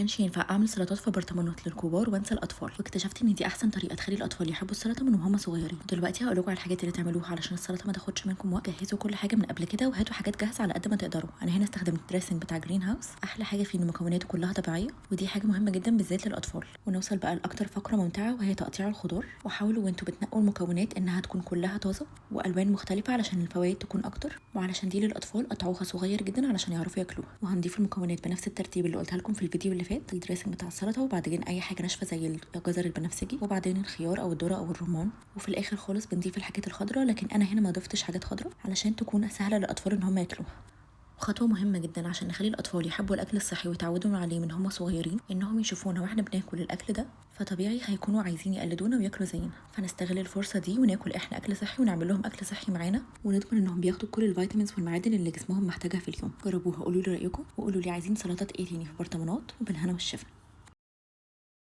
كانش ينفع اعمل سلطات في برطمانات للكبار وانسى الاطفال، واكتشفت ان دي احسن طريقه تخلي الاطفال يحبوا السلطه من وهم صغيرين. دلوقتي هقول لكم على الحاجات اللي تعملوها علشان السلطه ما تاخدش منكم وقت. جهزوا كل حاجه من قبل كده وهاتوا حاجات جاهزه على قد ما تقدروا. انا هنا استخدمت دريسنج بتاع جرين هاوس، احلى حاجه فيه ان مكوناته كلها طبيعيه، ودي حاجه مهمه جدا بالذات للاطفال. ونوصل بقى لاكتر فقره ممتعه وهي تقطيع الخضار. وحاولوا وانتوا بتنقوا المكونات انها تكون كلها طازه والوان مختلفه علشان الفوائد تكون اكتر، وعلشان دي للاطفال قطعوها صغير جدا علشان يعرفوا ياكلوها. وهنضيف المكونات بنفس الترتيب اللي قلتها لكم في الفيديو اللي فات، الدريسنج بتاع السلطه، وبعدين اي حاجه ناشفه زي الجزر البنفسجي، وبعدين الخيار او الذره او الرمان، وفي الاخر خالص بنضيف الحاجات الخضراء. لكن انا هنا ما ضفتش حاجات خضراء علشان تكون سهله للاطفال ان هم ياكلوها. خطوه مهمه جدا عشان نخلي الاطفال يحبوا الاكل الصحي ويتعودوا عليه من هم صغيرين، انهم يشوفونا واحنا بناكل الاكل ده، فطبيعي هيكونوا عايزين يقلدونا وياكلوا زينا. فنستغل الفرصه دي وناكل احنا اكل صحي ونعمل لهم اكل صحي معانا، ونضمن انهم بياخدوا كل الفيتامينز والمعادن اللي جسمهم محتاجها في اليوم. جربوها، قولوا لي رايكم، وقولوا لي عايزين سلطات ايه تاني في برطمانات، وبالهنا والشفا.